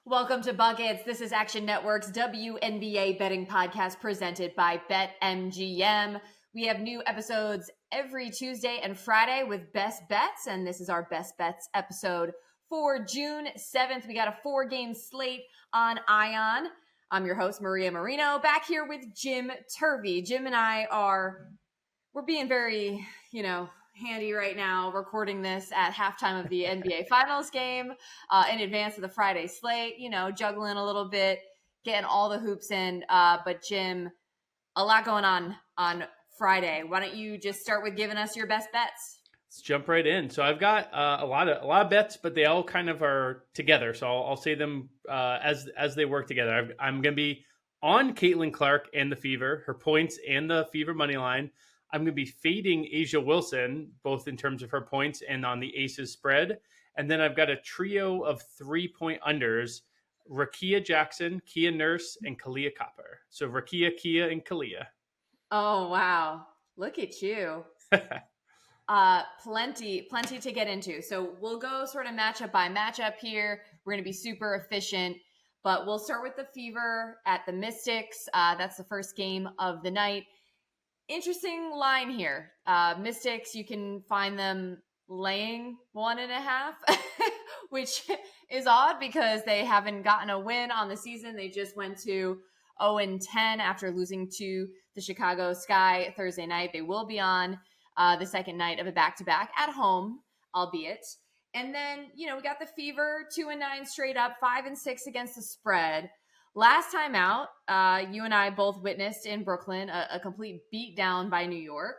Welcome to Buckets. This is Action Network's WNBA betting podcast presented by BetMGM. We have new episodes every Tuesday and Friday with best bets, and this is our best bets episode for June 7th. We got a 4-game slate on Ion. I'm your host, Maria Marino, back here with Jim Turvey. Jim and I we're being very, handy right now, recording this at halftime of the NBA Finals game in advance of the Friday slate, juggling a little bit, getting all the hoops in. But Jim, a lot going on Friday. Why don't you just start with giving us your best bets? Let's jump right in. So I've got a lot of bets, but they all kind of are together. So I'll say them as they work together. I'm going to be on Caitlin Clark and the Fever, her points and the Fever money line. I'm going to be fading A'ja Wilson, both in terms of her points and on the Aces spread. And then I've got a trio of 3-point unders: Rakia Jackson, Kia Nurse, and Kalia Copper. So Rakia, Kia, and Kalia. Oh, wow. Look at you. Plenty to get into. So we'll go sort of matchup by matchup here. We're going to be super efficient, but we'll start with the Fever at the Mystics. That's the first game of the night. Interesting line here. Mystics, you can find them laying 1.5, which is odd because they haven't gotten a win on the season. They just went to 0-10 after losing to the Chicago Sky Thursday night. They will be on the second night of a back-to-back at home, albeit. And then, we got the Fever 2-9 straight up, 5-6 against the spread. Last time out, you and I both witnessed in Brooklyn a complete beatdown by New York.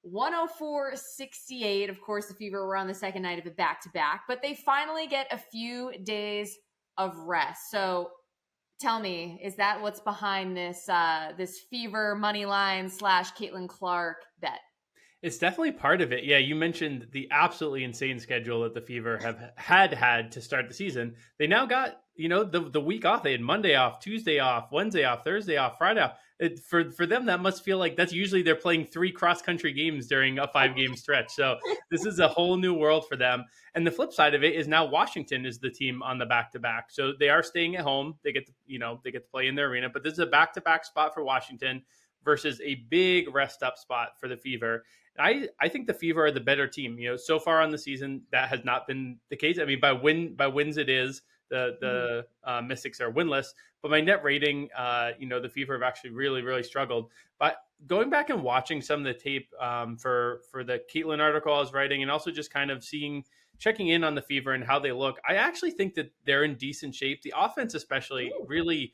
104-68. Of course, the Fever were on the second night of a back-to-back, but they finally get a few days of rest. So tell me, is that what's behind this Fever money line / Caitlin Clark bet? It's definitely part of it. Yeah, you mentioned the absolutely insane schedule that the Fever have had to start the season. They now got, the week off. They had Monday off, Tuesday off, Wednesday off, Thursday off, Friday off. For them, that must feel like that's usually they're playing 3 cross-country games during a 5-game stretch. So this is a whole new world for them. And the flip side of it is now Washington is the team on the back-to-back. So they are staying at home. They get to play in their arena. But this is a back-to-back spot for Washington versus a big rest-up spot for the Fever. I think the Fever are the better team. So far on the season, that has not been the case. I mean, by wins it is. The Mystics are winless, but my net rating, the Fever have actually really, really struggled. But going back and watching some of the tape for the Caitlin article I was writing, and also just kind of checking in on the Fever and how they look, I actually think that they're in decent shape. The offense, especially, really.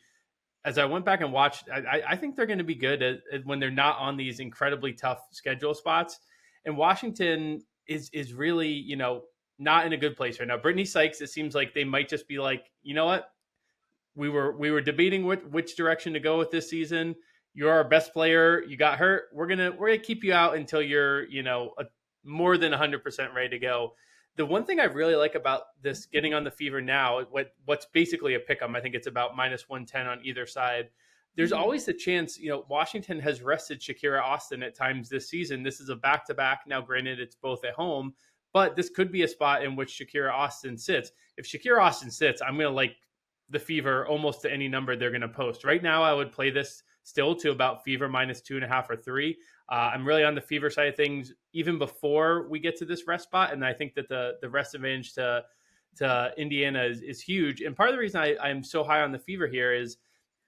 As I went back and watched, I think they're going to be good at when they're not on these incredibly tough schedule spots. And Washington is really, not in a good place right now. Brittany Sykes, it seems like they might just be like, you know what? We were debating which direction to go with this season. You're our best player. You got hurt. We're gonna keep you out until you're, more than 100% ready to go. The one thing I really like about this getting on the Fever now, what's basically a pick 'em, I think it's about -110 on either side. There's always the chance, Washington has rested Shakira Austin at times this season. This is a back-to-back. Now, granted, it's both at home, but this could be a spot in which Shakira Austin sits. If Shakira Austin sits, I'm going to like the Fever almost to any number they're going to post. Right now, I would play this still to about Fever -2.5 or 3. I'm really on the Fever side of things even before we get to this rest spot. And I think that the rest advantage to Indiana is huge. And part of the reason I'm so high on the Fever here is,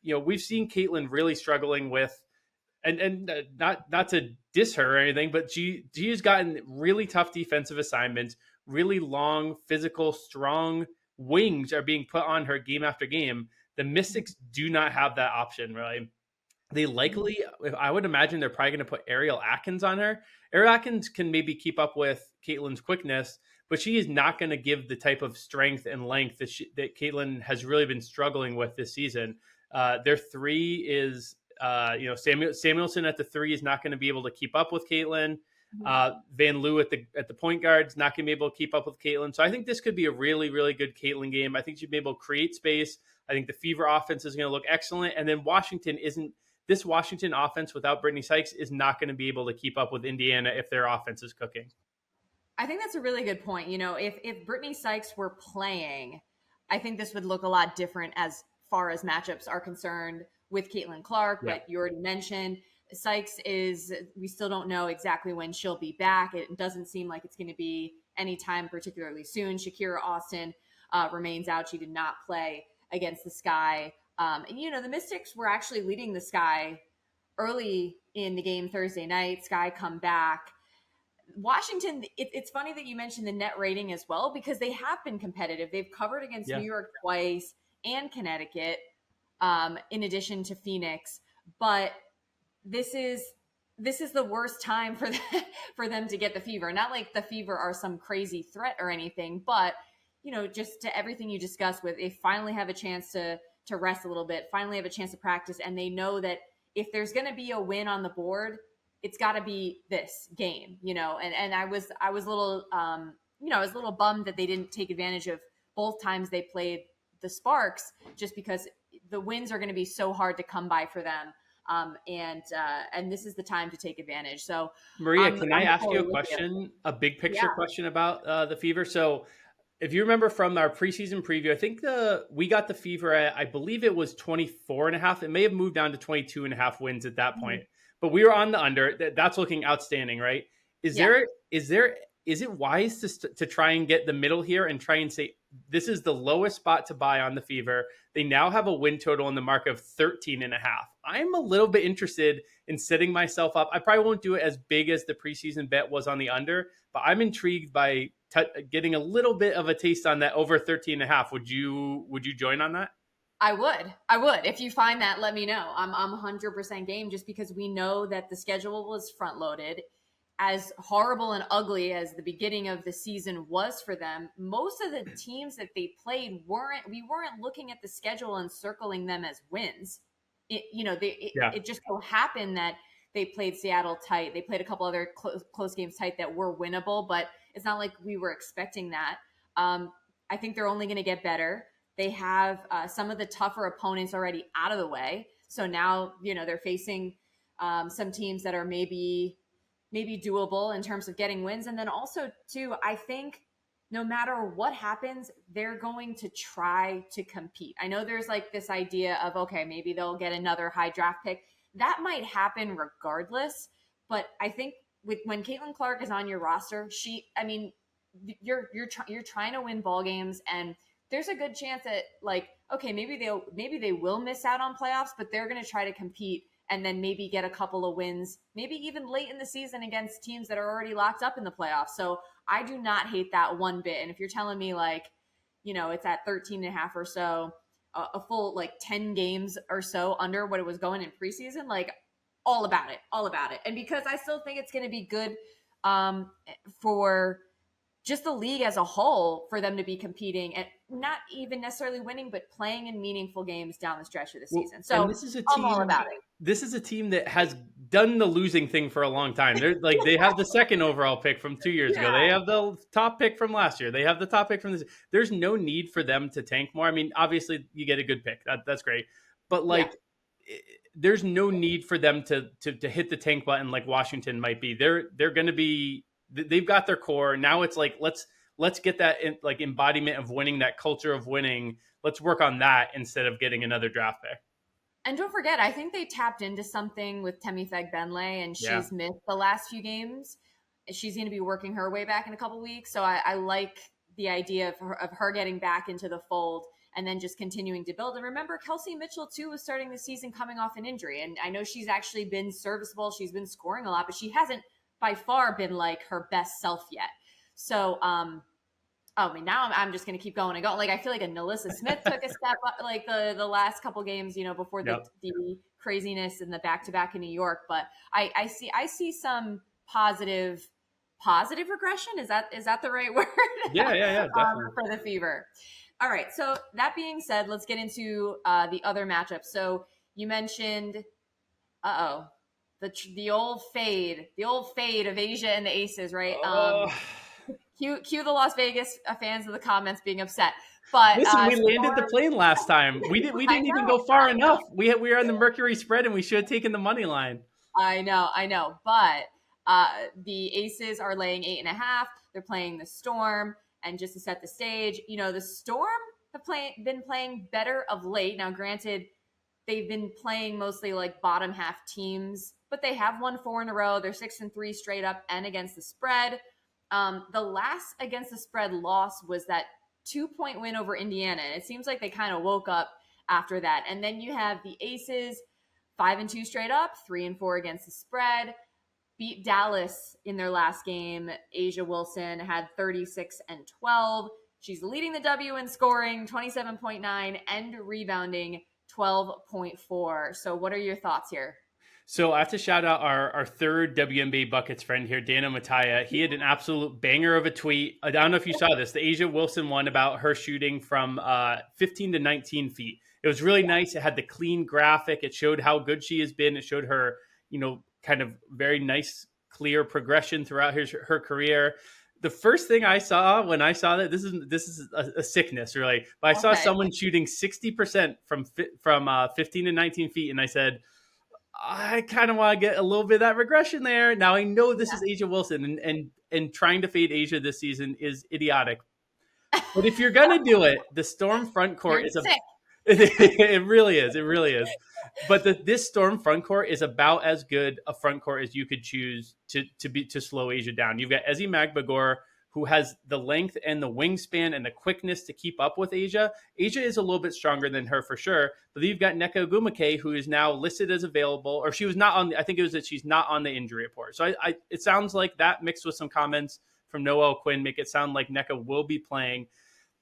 we've seen Caitlin really struggling with, and not to diss her or anything, but she has gotten really tough defensive assignments, really long, physical, strong wings are being put on her game after game. The Mystics do not have that option, really. They likely, I would imagine they're probably going to put Ariel Atkins on her. Ariel Atkins can maybe keep up with Caitlin's quickness, but she is not going to give the type of strength and length that Caitlin has really been struggling with this season. Their 3 is, Samuelson at the 3 is not going to be able to keep up with Caitlin. Van Loo at the point guard is not going to be able to keep up with Caitlin. So I think this could be a really, really good Caitlin game. I think she'd be able to create space. I think the Fever offense is going to look excellent. And then this Washington offense without Brittany Sykes is not going to be able to keep up with Indiana if their offense is cooking. I think that's a really good point. If Brittany Sykes were playing, I think this would look a lot different as far as matchups are concerned with Caitlin Clark, Yeah. but you already mentioned Sykes we still don't know exactly when she'll be back. It doesn't seem like it's going to be anytime particularly soon. Shakira Austin remains out. She did not play against the Sky. And, the Mystics were actually leading the Sky early in the game Thursday night. Sky come back. Washington, it's funny that you mentioned the net rating as well, because they have been competitive. They've covered against New York twice and Connecticut, in addition to Phoenix. But this is the worst time for them to get the Fever. Not like the Fever are some crazy threat or anything, but just to everything you discussed with, they finally have a chance to rest a little bit, finally have a chance to practice, and they know that if there's going to be a win on the board, it's got to be this game, and I was a little I was a little bummed that they didn't take advantage of both times they played the Sparks, just because the wins are going to be so hard to come by for them. And this is the time to take advantage. So Maria, can I ask you a totally with you. question, a big picture question about the Fever? So if you remember from our preseason preview, I think we got the Fever at, I believe it was 24.5. It may have moved down to 22.5 wins at that point, but we were on the under. That's looking outstanding, right? Is it wise to try and get the middle here and try and say, this is the lowest spot to buy on the Fever? They now have a win total on the mark of 13.5. I'm a little bit interested in setting myself up. I probably won't do it as big as the preseason bet was on the under, but I'm intrigued by getting a little bit of a taste on that over 13.5. Would you join on that? I would. If you find that, let me know. I'm 100% game, just because we know that the schedule was front loaded. As horrible and ugly as the beginning of the season was for them, most of the teams that they played we weren't looking at the schedule and circling them as wins. It just so happened that they played Seattle tight. They played a couple other close games tight that were winnable, but it's not like we were expecting that. I think they're only going to get better. They have some of the tougher opponents already out of the way. So now, they're facing some teams that are maybe doable in terms of getting wins. And then also, too, I think no matter what happens, they're going to try to compete. I know there's like this idea of, okay, maybe they'll get another high draft pick. That might happen regardless. But I think when Caitlin Clark is on your roster, you're trying to win ball games, and there's a good chance that, like, okay, maybe they will miss out on playoffs, but they're going to try to compete and then maybe get a couple of wins, maybe even late in the season against teams that are already locked up in the playoffs. So I do not hate that one bit. And if you're telling me, like, it's at 13.5 or so, a full like 10 games or so under what it was going in preseason, like, all about it. And because I still think it's going to be good for just the league as a whole, for them to be competing and not even necessarily winning, but playing in meaningful games down the stretch of the season. So I'm all about it. This is a team that has done the losing thing for a long time. They have the second overall pick from 2 years ago. They have the top pick from last year. They have the top pick from this. There's no need for them to tank more. I mean, obviously you get a good pick. That's great. But there's no need for them to hit the tank button like Washington might be. They're going to be, they've got their core. Now it's like, let's get that embodiment of winning, that culture of winning. Let's work on that instead of getting another draft pick. And don't forget, I think they tapped into something with Temifeg Benlay, and she's missed the last few games. She's going to be working her way back in a couple weeks. So I like the idea of her getting back into the fold and then just continuing to build. And remember, Kelsey Mitchell, too, was starting the season coming off an injury. And I know she's actually been serviceable. She's been scoring a lot, but she hasn't by far been like her best self yet. So, now I'm just going to keep going and going. Like, I feel like a Nalissa Smith took a step up, like the last couple games, before the craziness and the back-to-back in New York. But I see some positive regression. Is that the right word? Yeah, definitely. For the Fever. All right. So that being said, let's get into the other matchups. So you mentioned, the old fade of Asia and the Aces, right? Cue the Las Vegas fans of the comments being upset. But listen, we landed the plane last time. We didn't even go far enough. We were on the Mercury spread, and we should have taken the money line. I know. But the Aces are laying 8.5. They're playing the Storm, and just to set the stage, the Storm have been playing better of late. Now, granted, they've been playing mostly like bottom half teams, but they have won 4 in a row. They're 6-3 straight up and against the spread. The last against the spread loss was that 2-point win over Indiana. And it seems like they kind of woke up after that. And then you have the Aces, 5-2 straight up, 3-4 against the spread. Beat Dallas in their last game. Asia Wilson had 36-12. She's leading the W in scoring, 27.9, and rebounding, 12.4. So what are your thoughts here? So I have to shout out our third WNBA Buckets friend here, Dana Mataya. He had an absolute banger of a tweet. I don't know if you saw this, the Asia Wilson one about her shooting from 15 to 19 feet. It was really nice. It had the clean graphic. It showed how good she has been. It showed her, kind of very nice, clear progression throughout her career. The first thing I saw when I saw that, this is a sickness, really. But I saw someone shooting 60% from 15 to 19 feet, and I said, I kind of want to get a little bit of that regression there. Now I know this is Asia Wilson, and trying to fade Asia this season is idiotic. But if you're gonna do it, the Storm front court is it really is. It really is. But this Storm front court is about as good a front court as you could choose to slow Asia down. You've got Ezi Magbagor, who has the length and the wingspan and the quickness to keep up with Asia. Asia is a little bit stronger than her for sure. But then you've got Nneka Ogwumike, who is now listed as available, or she was not on. I think it was that she's not on the injury report. So it sounds like that mixed with some comments from Noelle Quinn make it sound like Nneka will be playing.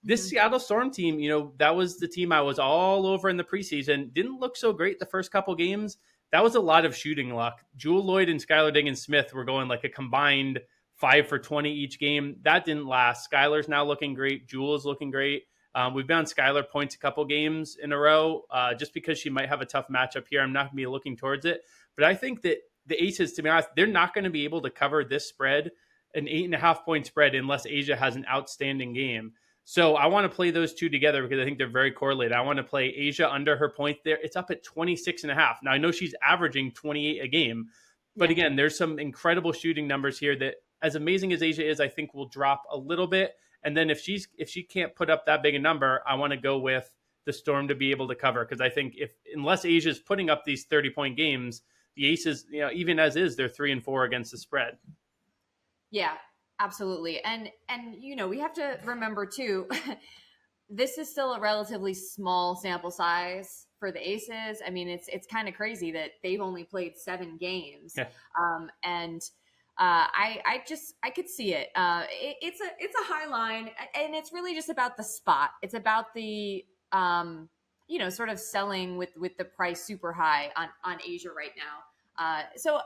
This Seattle Storm team, that was the team I was all over in the preseason. Didn't look so great the first couple games. That was a lot of shooting luck. Jewel Lloyd and Skylar Diggins-Smith were going like a combined 5 for 20 each game. That didn't last. Skylar's now looking great. Jewel is looking great. We've been on Skylar points a couple games in a row just because she might have a tough matchup here. I'm not going to be looking towards it. But I think that the Aces, to be honest, they're not going to be able to cover this spread, an 8.5-point spread, unless Asia has an outstanding game. So I want to play those two together because I think they're very correlated. I want to play Asia under her point there. It's up at 26.5. Now, I know she's averaging 28 a game. But again, there's some incredible shooting numbers here that, as amazing as Asia is, I think will drop a little bit. And then if she can't put up that big a number, I want to go with the Storm to be able to cover. Because I think unless Asia's putting up these 30-point games, the Aces, even as is, they're 3-4 against the spread. Yeah, absolutely. And we have to remember too, this is still a relatively small sample size for the Aces. I mean, it's kind of crazy that they've only played 7 games. Yeah. I could see it. It's a high line, and it's really just about the spot. It's about the sort of selling with the price super high on Asia right now. So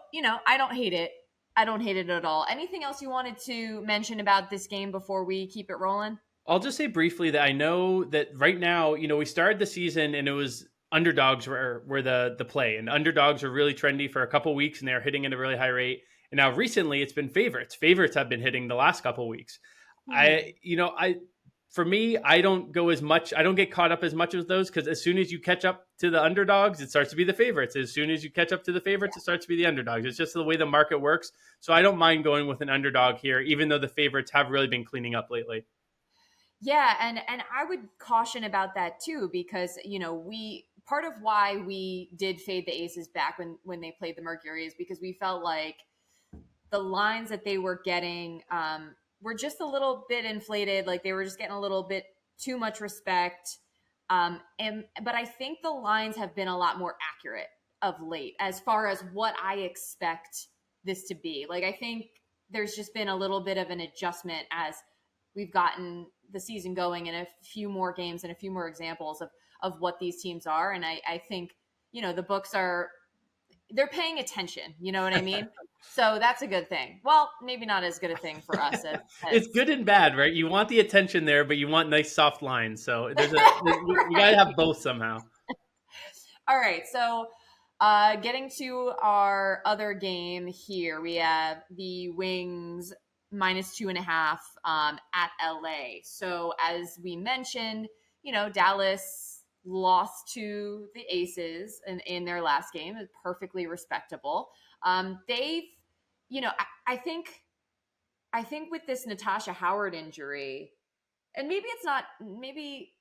I don't hate it. I don't hate it at all. Anything else you wanted to mention about this game before we keep it rolling? I'll just say briefly that I know that right now, we started the season and it was underdogs were the play, and underdogs are really trendy for a couple weeks and they're hitting at a really high rate. And now recently it's been favorites. Favorites have been hitting the last couple of weeks. For me, I don't get caught up as much as those, because as soon as you catch up to the underdogs, it starts to be the favorites. As soon as you catch up to the favorites, it starts to be the underdogs. It's just the way the market works. So I don't mind going with an underdog here, even though the favorites have really been cleaning up lately. Yeah, and I would caution about that too, because part of why we did fade the Aces back when they played the Mercury is because we felt like the lines that they were getting were just a little bit inflated. Like they were just getting a little bit too much respect. But I think the lines have been a lot more accurate of late as far as what I expect this to be. Like, I think there's just been a little bit of an adjustment as we've gotten the season going and a few more games and a few more examples of what these teams are. And I think, the books they're paying attention. You know what I mean? So that's a good thing. Well, maybe not as good a thing for us. It's good and bad, right? You want the attention there, but you want nice soft lines. So you got to have both somehow. All right. So getting to our other game here, we have the Wings -2.5 at LA. So as we mentioned, Dallas lost to the Aces in their last game. It's perfectly respectable. They've, I think with this Natasha Howard injury, and maybe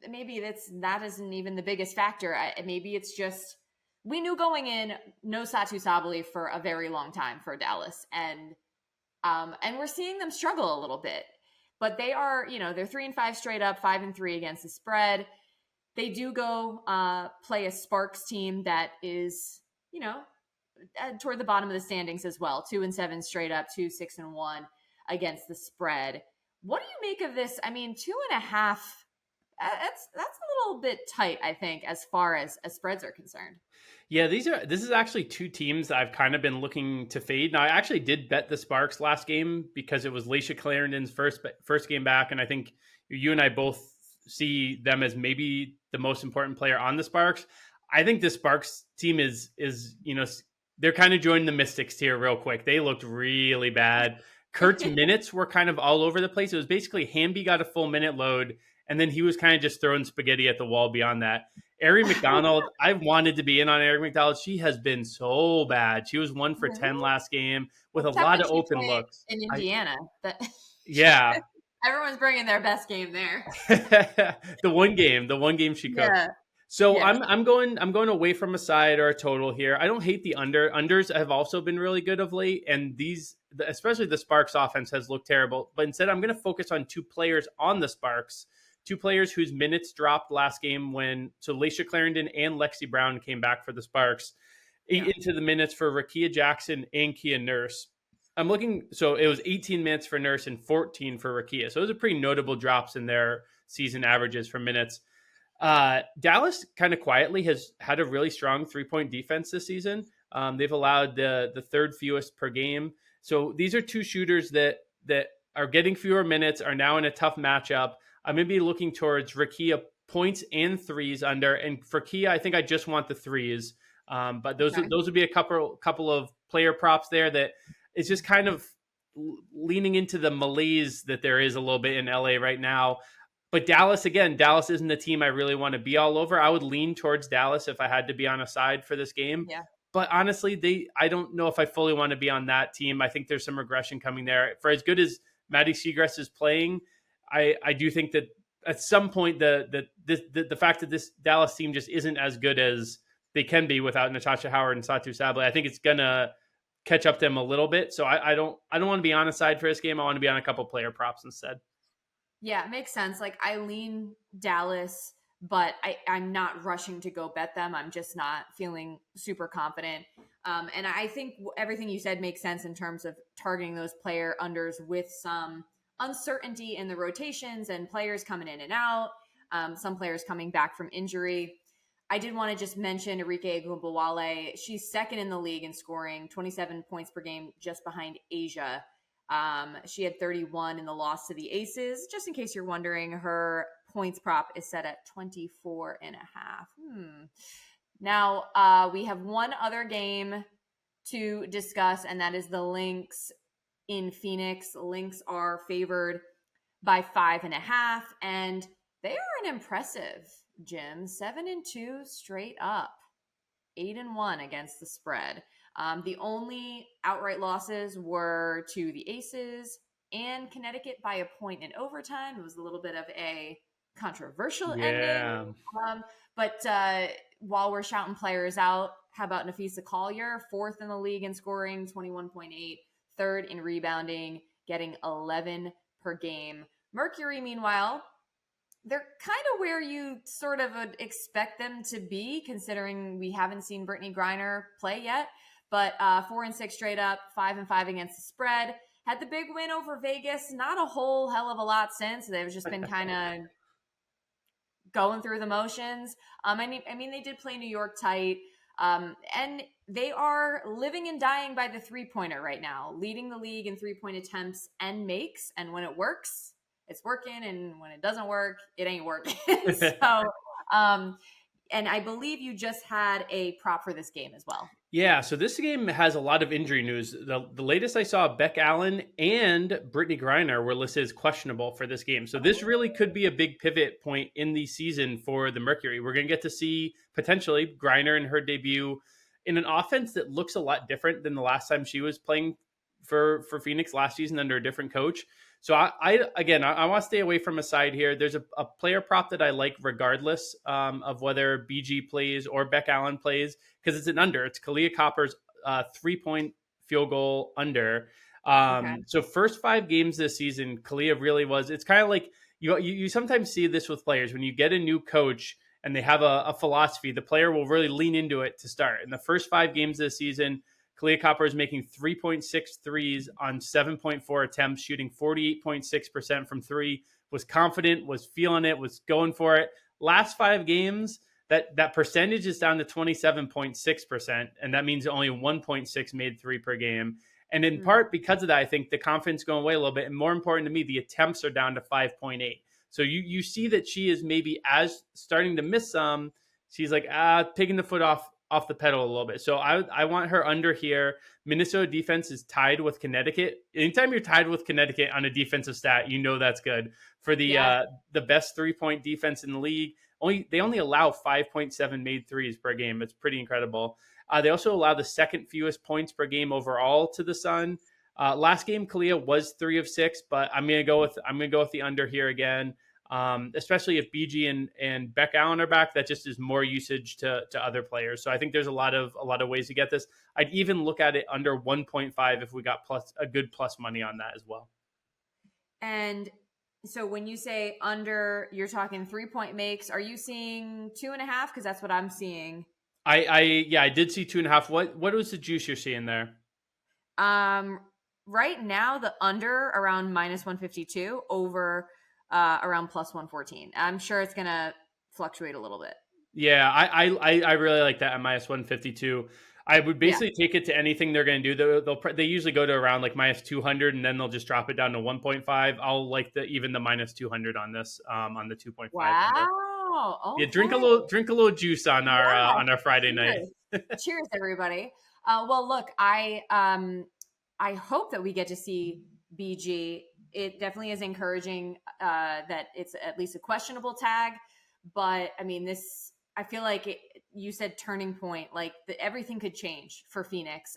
maybe that isn't even the biggest factor. Maybe it's just we knew going in no Satu Sabali for a very long time for Dallas, and we're seeing them struggle a little bit. But they are, they're 3-5 straight up, 5-3 against the spread. They do go play a Sparks team that is, toward the bottom of the standings as well. 2-7 straight up, 2-6-1 against the spread. What do you make of this? I mean, 2.5. That's a little bit tight, I think, as far as spreads are concerned. Yeah, this is actually two teams that I've kind of been looking to fade. Now, I actually did bet the Sparks last game because it was Leisha Clarendon's first game back, and I think you and I both see them as maybe the most important player on the Sparks. I think the Sparks team is they're kind of joining the Mystics here real quick. They looked really bad. Kurt's minutes were kind of all over the place. It was basically Hamby got a full minute load, and then he was kind of just throwing spaghetti at the wall beyond that. Ari McDonald, I wanted to be in on Ari McDonald. She has been so bad. She was 1 for 10 last game with a lot of open looks. In Indiana. Yeah. Everyone's bringing their best game there. the one game she cooked. Yeah. So yeah. I'm going away from a side or a total here. I don't hate the under. Unders have also been really good of late, and especially the Sparks offense has looked terrible. But instead, I'm going to focus on two players on the Sparks. Two players whose minutes dropped last game so Leisha Clarendon and Lexi Brown came back for the Sparks. Into the minutes for Rakia Jackson and Kia Nurse. So it was 18 minutes for Nurse and 14 for Rakia. So those are pretty notable drops in their season averages for minutes. Dallas kind of quietly has had a really strong 3-point defense this season. They've allowed the third fewest per game. So these are two shooters that are getting fewer minutes, are now in a tough matchup. I'm going to be looking towards Rakia points and threes under. And for Kia, I think I just want the threes. But those would be a couple of player props there that is just kind of leaning into the malaise that there is a little bit in LA right now. But Dallas isn't the team I really want to be all over. I would lean towards Dallas if I had to be on a side for this game. Yeah. But honestly, I don't know if I fully want to be on that team. I think there's some regression coming there. For as good as Maddie Seagrass is playing, I do think that at some point the fact that this Dallas team just isn't as good as they can be without Natasha Howard and Satu Sabali, I think it's gonna catch up to them a little bit. So I don't want to be on a side for this game. I want to be on a couple player props instead. Yeah, it makes sense. Like I lean Dallas, but I'm not rushing to go bet them. I'm just not feeling super confident. And I think everything you said makes sense in terms of targeting those player unders with some uncertainty in the rotations and players coming in and out, some players coming back from injury. I did want to just mention Arike Egumbawale. She's second in the league in scoring, 27 points per game, just behind Asia. She had 31 in the loss to the Aces. Just in case you're wondering, her points prop is set at 24.5. Now, we have one other game to discuss, and that is the Lynx in Phoenix. Lynx are favored by 5.5, and they are an impressive, Jim. 7-2 straight up, 8-1 against the spread. The only outright losses were to the Aces and Connecticut by a point in overtime. It was a little bit of a controversial ending. But while we're shouting players out, how about Nafisa Collier, 4th in the league in scoring, 21.8, 3rd in rebounding, getting 11 per game. Mercury, meanwhile, they're kind of where you sort of would expect them to be, considering we haven't seen Brittany Griner play yet. But 4-6 straight up, 5-5 against the spread. Had the big win over Vegas. Not a whole hell of a lot since. They've just been kind of going through the motions. I mean, they did play New York tight. And they are living and dying by the three-pointer right now, leading the league in three-point attempts and makes. And when it works, it's working. And when it doesn't work, it ain't working. So, and I believe you just had a prop for this game as well. Yeah, so this game has a lot of injury news. The latest I saw, Beck Allen and Brittany Griner were listed as questionable for this game. So this really could be a big pivot point in the season for the Mercury. We're going to get to see potentially Griner in her debut in an offense that looks a lot different than the last time she was playing for Phoenix last season under a different coach. So I want to stay away from a side here. There's a player prop that I like regardless of whether BG plays or Beck Allen plays, because it's an under. It's Kalia Copper's 3-point field goal under. Okay. So first 5 games this season, Kalia really was. It's kind of like you sometimes see this with players when you get a new coach and they have a philosophy, the player will really lean into it to start. In the first 5 games this season, Kalia Copper is making 3.6 threes on 7.4 attempts, shooting 48.6% from three, was confident, was feeling it, was going for it. Last 5 games, that percentage is down to 27.6%, and that means only 1.6 made three per game. And in part because of that, I think the confidence going away a little bit. And more important to me, the attempts are down to 5.8. So you see that she is maybe as starting to miss some. She's like taking the foot off the pedal a little bit. So I want her under here. Minnesota defense is tied with Connecticut. Anytime you're tied with Connecticut on a defensive stat, you know that's good for the best 3-point defense in the league. They only allow 5.7 made threes per game. It's pretty incredible. They also allow the second fewest points per game overall to the Sun. Last game, Kalia was 3 of 6, but I'm gonna go with the under here again. Especially if BG and Beck Allen are back, that just is more usage to other players. So I think there's a lot of ways to get this. I'd even look at it under 1.5 if we got a good plus money on that as well. And so when you say under, you're talking 3-point makes. Are you seeing 2.5? Because that's what I'm seeing. I did see 2.5. What was the juice you're seeing there? Right now the under around -152, over around +114. I'm sure it's gonna fluctuate a little bit. Yeah, I really like that at -152. I would basically take it to anything they're going to do. They usually go to around like -200, and then they'll just drop it down to 1.5. I'll like even the -200 on this on the 2.5. Wow. Okay. Yeah, drink a little juice on our Friday night. Cheers, everybody. Well, look, I hope that we get to see BG. It definitely is encouraging that it's at least a questionable tag, but I mean, I feel like you said turning point, like everything could change for Phoenix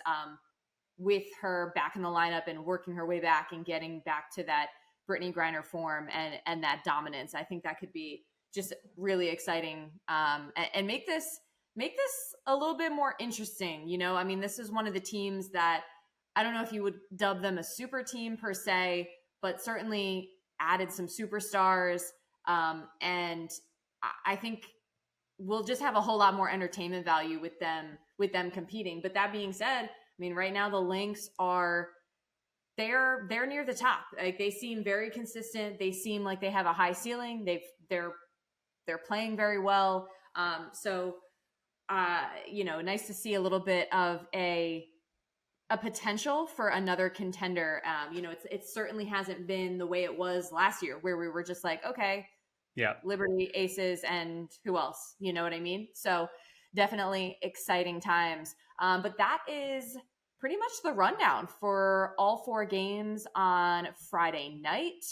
with her back in the lineup and working her way back and getting back to that Brittany Griner form and that dominance. I think that could be just really exciting and make this a little bit more interesting. You know, I mean, this is one of the teams that I don't know if you would dub them a super team per se, but certainly added some superstars. And I think we'll just have a whole lot more entertainment value with them competing. But that being said, I mean, right now the Lynx they're near the top. Like, they seem very consistent. They seem like they have a high ceiling. They're playing very well. Nice to see a little bit of a potential for another contender. It certainly hasn't been the way it was last year, where we were just like, okay, yeah, Liberty, Aces, and who else? You know what I mean? So definitely exciting times. But that is pretty much the rundown for all 4 games on Friday night.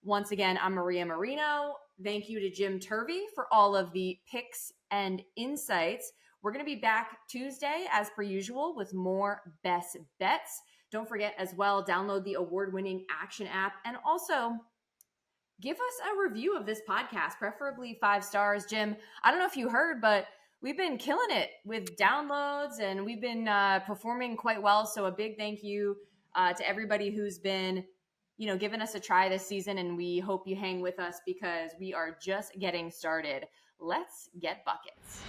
Once again, I'm Maria Marino. Thank you to Jim Turvey for all of the picks and insights. We're going to be back Tuesday, as per usual, with more best bets. Don't forget as well, download the award-winning Action app, and also give us a review of this podcast, preferably 5 stars. Jim, I don't know if you heard, but we've been killing it with downloads, and we've been performing quite well. So a big thank you to everybody who's been, giving us a try this season, and we hope you hang with us because we are just getting started. Let's get buckets.